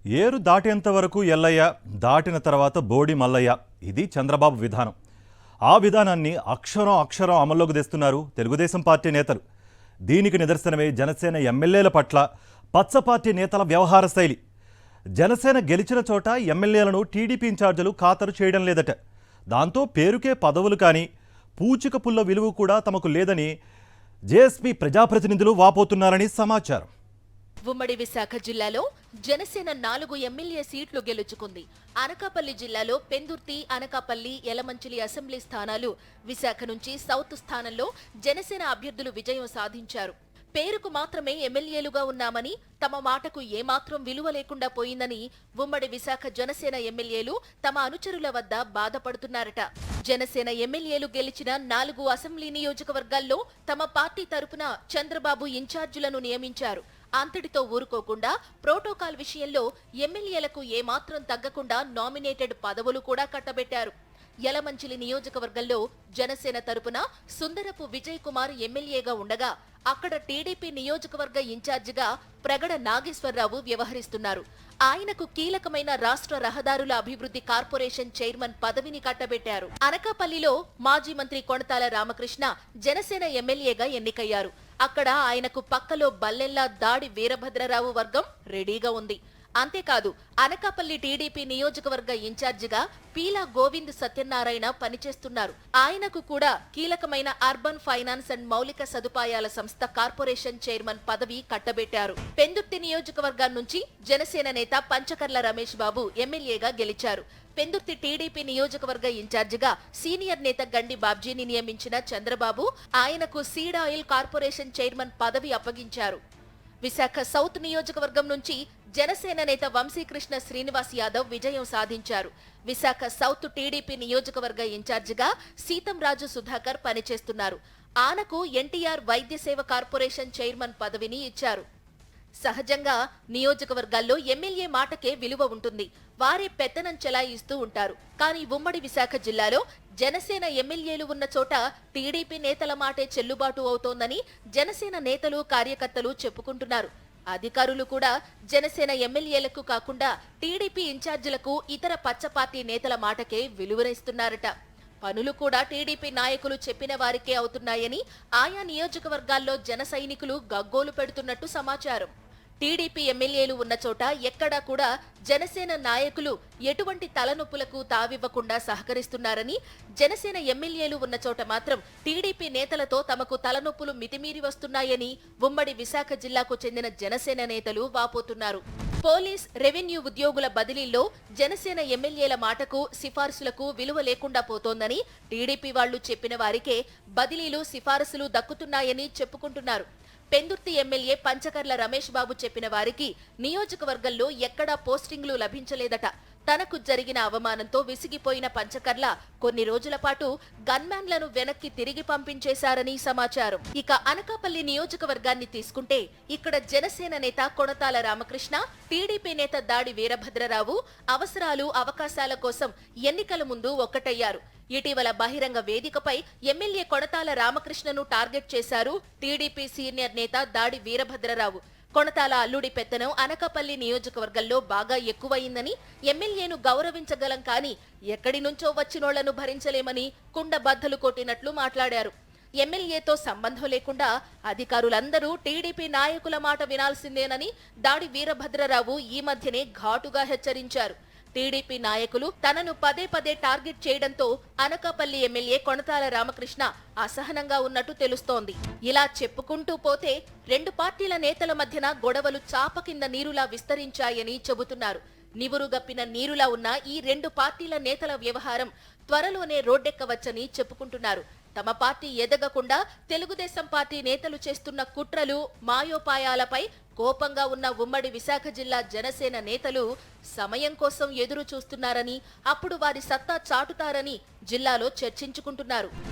ఏరు దాటేంత వరకు ఎల్లయ్య, దాటిన తర్వాత బోడి మల్లయ్య. ఇది చంద్రబాబు విధానం. ఆ విధానాన్ని అక్షరం అక్షరం అమల్లోకి తెస్తున్నారు తెలుగుదేశం పార్టీ నేతలు. దీనికి నిదర్శనమే జనసేన ఎమ్మెల్యేల పట్ల పచ్చ పార్టీ నేతల వ్యవహార శైలి. జనసేన గెలిచిన చోట ఎమ్మెల్యేలను టీడీపీ ఇన్ఛార్జీలు ఖాతరు చేయడం లేదట. దాంతో పేరుకే పదవులు కానీ పూచిక పుల్ల విలువ కూడా తమకు లేదని జేఎస్పీ ప్రజాప్రతినిధులు వాపోతున్నారని సమాచారం. ఉమ్మడి విశాఖ జిల్లాలో జనసేన 4 ఎమ్మెల్యే సీట్లు గెలుచుకుంది. అనకాపల్లి జిల్లాలో పెందుర్తి, అనకాపల్లి, యలమంచిలి అసెంబ్లీ స్థానాలు, విశాఖ నుంచి సౌత్ స్థానంలో జనసేన అభ్యర్థులు విజయం సాధించారు. పేరుకు మాత్రమే ఎమ్మెల్యేలుగా ఉన్నామని, తమ మాటకు ఏమాత్రం విలువ లేకుండా పోయిందని ఉమ్మడి విశాఖ జనసేన ఎమ్మెల్యేలు తమ అనుచరుల వద్ద బాధపడుతున్నారట. జనసేన ఎమ్మెల్యేలు గెలిచిన 4 అసెంబ్లీ నియోజకవర్గాల్లో తమ పార్టీ తరపున చంద్రబాబు ఇన్ఛార్జీలను నియమించారు. అంతటితో ఊరుకోకుండా ప్రోటోకాల్ విషయంలో ఎమ్మెల్యేలకు ఏమాత్రం తగ్గకుండా నామినేటెడ్ పదవులు కూడా కట్టబెట్టారు. యలమంచిలి నియోజకవర్గంలో జనసేన తరపున సుందరపు విజయ్ కుమార్ ఎమ్మెల్యేగా ఉండగా, అక్కడ టీడీపీ నియోజకవర్గ ఇన్ఛార్జిగా ప్రగడ నాగేశ్వరరావు వ్యవహరిస్తున్నారు. ఆయనకు కీలకమైన రాష్ట్ర రహదారుల అభివృద్ధి కార్పొరేషన్ చైర్మన్ పదవిని కట్టబెట్టారు. అనకాపల్లిలో మాజీ మంత్రి కొణతాల రామకృష్ణ జనసేన ఎమ్మెల్యేగా ఎన్నికయ్యారు. అక్కడ ఆయనకు పక్కలో బల్లెల్లా దాడి వీరభద్రరావు వర్గం రెడీగా ఉంది. అంతేకాదు, అనకాపల్లి టీడీపీ నియోజకవర్గ ఇన్ఛార్జిగా పీలా గోవింద్ సత్యనారాయణ పనిచేస్తున్నారు. ఆయనకు కూడా కీలకమైన అర్బన్ ఫైనాన్స్ అండ్ మౌలిక సదుపాయాల సంస్థ కార్పొరేషన్ చైర్మన్ పదవి కట్టబెట్టారు. పెందుర్తి నియోజకవర్గం నుంచి జనసేన నేత పంచకర్ల రమేష్ బాబు ఎమ్మెల్యేగా గెలిచారు. పెందుర్తి టీడీపీ నియోజకవర్గ ఇన్ఛార్జిగా సీనియర్ నేత గండి బాబ్జీని నియమించిన చంద్రబాబు ఆయనకు సీడ్ ఆయిల్ కార్పొరేషన్ చైర్మన్ పదవి అప్పగించారు. విశాఖ సౌత్ నియోజకవర్గం నుంచి జనసేన నేత వంశీకృష్ణ శ్రీనివాస్ యాదవ్ విజయం సాధించారు. విశాఖ సౌత్ టీడీపీ నియోజకవర్గ ఇన్ఛార్జిగా సీతంరాజు సుధాకర్ పనిచేస్తున్నారు. ఆయనకు ఎన్టీఆర్ వైద్య సేవ కార్పొరేషన్ చైర్మన్ పదవిని ఇచ్చారు. సహజంగా నియోజకవర్గాల్లో ఎమ్మెల్యే మాటకే విలువ ఉంటుంది. వారే పెత్తనం చెలాయిస్తూ ఉంటారు. కానీ ఉమ్మడి విశాఖ జిల్లాలో జనసేన ఎమ్మెల్యేలు ఉన్న చోట టీడీపీ నేతల మాటే చెల్లుబాటు అవుతోందని జనసేన నేతలు, కార్యకర్తలు చెప్పుకుంటున్నారు. అధికారులు కూడా జనసేన ఎమ్మెల్యేలకు కాకుండా టీడీపీ ఇన్ఛార్జీలకు, ఇతర పచ్చ పార్టీ నేతల మాటకే విలువనిస్తున్నారట. పనులు కూడా టీడీపీ నాయకులు చెప్పిన వారికే అవుతున్నాయని ఆయా నియోజకవర్గాల్లో జన సైనికులు గగ్గోలు పెడుతున్నట్టు సమాచారం. టీడీపీ ఎమ్మెల్యేలు ఉన్న చోట ఎక్కడా కూడా జనసేన నాయకులు ఎటువంటి తలనొప్పులకు తావివ్వకుండా సహకరిస్తున్నారని, జనసేన ఎమ్మెల్యేలు ఉన్న చోట మాత్రం టీడీపీ నేతలతో తమకు తలనొప్పులు మితిమీరి వస్తున్నాయని ఉమ్మడి విశాఖ జిల్లాకు చెందిన జనసేన నేతలు వాపోతున్నారు. పోలీస్, రెవెన్యూ ఉద్యోగుల బదిలీల్లో జనసేన ఎమ్మెల్యేల మాటకు, సిఫార్సులకు విలువ లేకుండా పోతోందని, టీడీపీ వాళ్లు చెప్పిన వారికే బదిలీలు, సిఫారసులు దక్కుతున్నాయని చెప్పుకుంటున్నారు. పెందుర్తి ఎమ్మెల్యే పంచకర్ల రమేష్ బాబు చెప్పిన వారికి నియోజకవర్గంలో ఎక్కడా పోస్టింగ్లు లభించలేదట. తనకు జరిగిన అవమానంతో విసిగిపోయిన పంచకర్ల కొన్ని రోజుల పాటు గన్మ్యాన్లను వెనక్కి తిరిగి పంపించేశారని సమాచారం. ఇక అనకాపల్లి నియోజకవర్గాన్ని తీసుకుంటే ఇక్కడ జనసేన నేత కొణతాల రామకృష్ణ, టీడీపీ నేత దాడి వీరభద్రరావు అవసరాలు, అవకాశాల కోసం ఎన్నికల ముందు ఒక్కటయ్యారు. ఇటీవల బహిరంగ వేదికపై ఎమ్మెల్యే కొణతాల రామకృష్ణను టార్గెట్ చేశారు టీడీపీ సీనియర్ నేత దాడి వీరభద్రరావు. కొణతాల అల్లుడి పెత్తనం అనకాపల్లి నియోజకవర్గంలో బాగా ఎక్కువయిందని, ఎమ్మెల్యేను గౌరవించగలం కానీ ఎక్కడి నుంచో వచ్చినోళ్లను భరించలేమని కుండబద్దలు కొట్టినట్లు మాట్లాడారు. ఎమ్మెల్యేతో సంబంధం లేకుండా అధికారులందరూ టీడీపీ నాయకుల మాట వినాల్సిందేనని దాడి వీరభద్రరావు ఈ మధ్యనే ఘాటుగా హెచ్చరించారు. టీడీపీ నాయకులు తనను పదే పదే టార్గెట్ చేయడంతో అనకాపల్లి ఎమ్మెల్యే కొణతాల రామకృష్ణ అసహనంగా ఉన్నట్టు తెలుస్తోంది. ఇలా చెప్పుకుంటూ పోతే 2 పార్టీల నేతల మధ్యన గొడవలు చాప కింద నీరులా విస్తరించాయని చెబుతున్నారు. నివురుగప్పిన నీరులా ఉన్న ఈ 2 పార్టీల నేతల వ్యవహారం త్వరలోనే రోడ్డెక్కవచ్చని చెప్పుకుంటున్నారు. తమ పార్టీ ఎదగకుండా తెలుగుదేశం పార్టీ నేతలు చేస్తున్న కుట్రలు, మాయోపాయాలపై కోపంగా ఉన్న ఉమ్మడి విశాఖ జిల్లా జనసేన నేతలు సమయం కోసం ఎదురు చూస్తున్నారని, అప్పుడు వారి సత్తా చాటుతారని జిల్లాలో చర్చించుకుంటున్నారు.